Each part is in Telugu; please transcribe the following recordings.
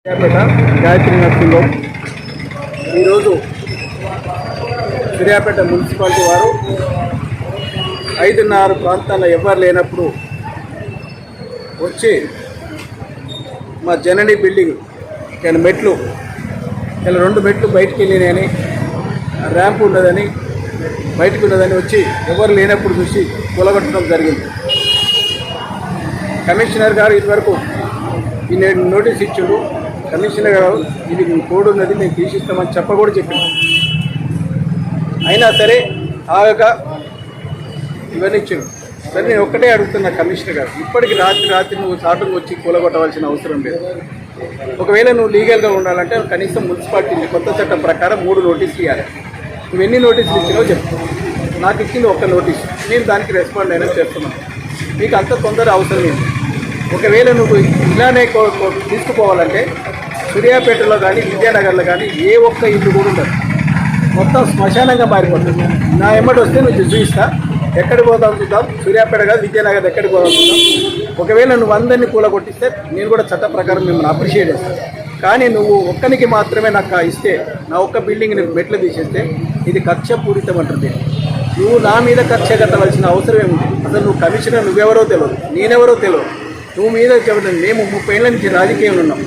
గాయత్రి నర్సింగ్లో ఈరోజు సూర్యాపేట మున్సిపాలిటీ వారు 5:30 ప్రాంతాల్లో ఎవరు లేనప్పుడు వచ్చి మా జనని బిల్డింగ్ ఇలా మెట్లు ఇలా 2 మెట్లు బయటికి వెళ్ళినాయని ర్యాంప్ ఉండదని బయటకు ఉన్నదని వచ్చి ఎవరు లేనప్పుడు చూసి కూలగొట్టడం జరిగింది. కమిషనర్ గారు ఇదివరకు ఈ నోటీస్ ఇచ్చాడు. కమిషనర్ గారు ఇది కోడ్ ఉన్నది మేము తీసిస్తామని కూడా చెప్పింది. అయినా సరే ఆగక ఇవన్నీ ఇచ్చాడు. సరే నేను ఒక్కటే అడుగుతున్నా కమిషనర్ గారు, ఇప్పటికి రాత్రి నువ్వు చాటుకు వచ్చి కూలగొట్టవలసిన అవసరం లేదు. ఒకవేళ నువ్వు లీగల్గా ఉండాలంటే కనీసం మున్సిపాలిటీ కొత్త చట్టం ప్రకారం 3 నోటీసులు ఇవ్వాలి. నువ్వు ఎన్ని నోటీసులు ఇచ్చినావో చెప్పు. నాకు ఇచ్చింది 1 నోటీస్, నేను దానికి రెస్పాండ్ అయినా చేస్తున్నాను. నీకు అంత తొందర అవసరం ఏంటి? ఒకవేళ నువ్వు ఇలానే తీసుకుపోవాలంటే సూర్యాపేటలో కానీ విద్యానగర్లో కానీ ఏ ఒక్క ఇల్లు కూడా ఉండదు, మొత్తం శ్మశానంగా మారిపోతుంది. నా ఎమ్మటి వస్తే నువ్వు చూపిస్తా, ఎక్కడికి పోదాం చూద్దాం. సూర్యాపేట కాదు విద్యానగర్ ఎక్కడికి పోదాం చూద్దాం. ఒకవేళ నువ్వు అందరినీ కూలగొట్టిస్తే నేను కూడా చట్ట ప్రకారం మిమ్మల్ని అప్రిషియేట్ చేస్తాను. కానీ నువ్వు ఒక్కనికి మాత్రమే నాకు ఇస్తే, నా ఒక్క బిల్డింగ్ని మెట్లు తీసేస్తే ఇది కక్షపూరితం అంటుంది. నువ్వు నా మీద కక్ష కట్టవలసిన అవసరం ఏముంది? అసలు నువ్వు కమిషనర్, నువ్వెవరో తెలియదు, నేనెవరో తెలియదు. నువ్వు మీద చెప్పడం మేము 30 ఏళ్ళ నుంచి రాజకీయంలో ఉన్నాం.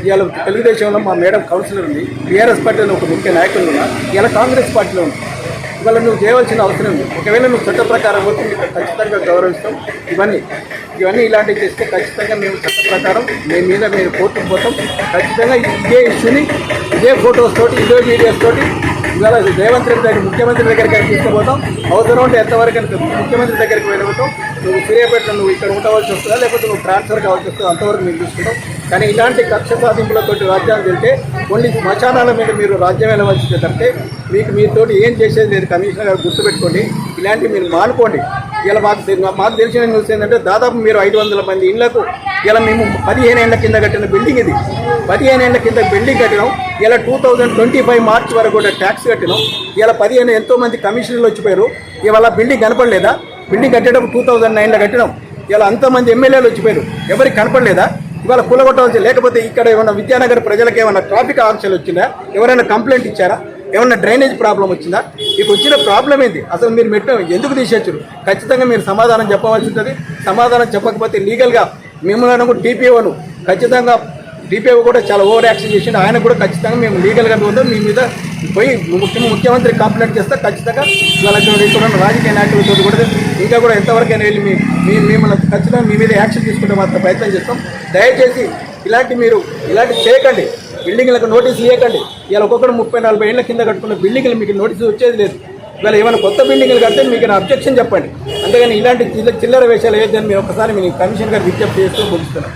ఇవాళ తెలుగుదేశంలో మా మేడం కౌన్సిలర్ ఉంది, టీఆర్ఎస్ పార్టీలో ఒక ముఖ్య నాయకులు ఉన్నా, ఇలా కాంగ్రెస్ పార్టీలో ఉంది. ఇవాళ నువ్వు చేయవలసిన అవసరం ఉంది. ఒకవేళ నువ్వు చట్ట ప్రకారం పోతే ఖచ్చితంగా గౌరవిస్తాం. ఇవన్నీ ఇలాంటివి చేస్తే ఖచ్చితంగా మేము చట్ట ప్రకారం మీరు కోర్టుకు పోతాం. ఖచ్చితంగా ఇదే ఇష్యూని ఇదే ఫొటోస్ తోటి ఇదే వీడియోస్ తోటి ఇవాళ రేవంత్ రెడ్డి దగ్గర ముఖ్యమంత్రి దగ్గరికి తీసుకుపోతాం. అవసరం ఉంటే ఎంతవరకు ముఖ్యమంత్రి దగ్గరికి వెళ్ళిపోతాం. నువ్వు సూర్యాపేటలో నువ్వు ఇక్కడ ఉండవలసి వస్తుందా, లేకపోతే నువ్వు ట్రాన్స్ఫర్ కావాల్సి వస్తుందా, అంతవరకు మేము చూసుకుంటాం. కానీ ఇలాంటి కక్ష సాధింపులతో రాజ్యాన్ని వెళ్తే కొన్ని శ్మశానాల మీద మీరు రాజ్యం వెళ్ళవలసిందే తప్పితే మీతోటి ఏం చేసేది లేదు. కమిషనర్ గారు గుర్తుపెట్టుకోండి, ఇలాంటివి మీరు మానుకోండి. ఇలా మాకు తెలిసిన న్యూస్ ఏంటంటే దాదాపు మీరు 500 మంది ఇళ్లకు ఇలా మేము 15 ఏళ్ల కింద కట్టిన బిల్డింగ్ ఇది. 15 ఏళ్ల కింద బిల్డింగ్ కట్టినాం. ఇలా 2025 మార్చి వరకు కూడా ట్యాక్స్ కట్టినాం. ఇలా 15 ఎంతోమంది కమిషనర్లు వచ్చిపోయారు. ఇవాళ బిల్డింగ్ కనపడలేదా? బిల్డింగ్ కట్టేటప్పుడు 2009లో కట్టినాం. ఇలా అంతమంది ఎమ్మెల్యేలు వచ్చిపోయారు, ఎవరికి కనపడలేదా? ఇవాళ కూలగొట్టవలసి, లేకపోతే ఇక్కడ ఏమన్నా విద్యానగర్ ప్రజలకు ఏమన్నా ట్రాఫిక్ ఆంక్షలు వచ్చిందా? ఎవరైనా కంప్లైంట్ ఇచ్చారా? ఏమన్నా డ్రైనేజ్ ప్రాబ్లం వచ్చిందా? మీకు వచ్చిన ప్రాబ్లం ఏంటి? అసలు మీరు మెట్టు ఎందుకు తీసేచ్చారు? ఖచ్చితంగా మీరు సమాధానం చెప్పవలసి ఉంటుంది. సమాధానం చెప్పకపోతే లీగల్గా మిమ్మల్ని కూడా టీపీఓను ఖచ్చితంగా టీపీఓ కూడా చాలా ఓవర్ యాక్షన్ చేసిండు. ఆయన కూడా ఖచ్చితంగా మేము లీగల్గా ఉందో మీ మీద పోయి ముఖ్యమంత్రి కంప్లైంట్ చేస్తే ఖచ్చితంగా వాళ్ళకి ఇక్కడ ఉన్న రాజకీయ నాయకులతో కూడా ఇంకా కూడా ఎంతవరకైనా వెళ్ళి మిమ్మల్ని ఖచ్చితంగా మీ మీద యాక్షన్ తీసుకుంటే మాత్రం ప్రయత్నం చేస్తాం. దయచేసి ఇలాంటి చేయకండి. బిల్డింగ్లకు నోటీసులు ఇవ్వకండి. ఇలా ఒక్కొక్కరు 30-40 ఏళ్ల కింద కట్టుకున్న బిల్డింగ్లు మీకు నోటీసు వచ్చేది లేదు. ఇవాళ ఏమైనా కొత్త బిల్డింగ్లు కడితే మీకు నా అబ్జెక్షన్ చెప్పండి. అంతేగాని ఇలాంటి చిల్లర వేషాలు వేయద్దని మేము ఒకసారి మీ కమిషన్ గారు విజ్ఞప్తి చేస్తూ ముగిస్తున్నాం.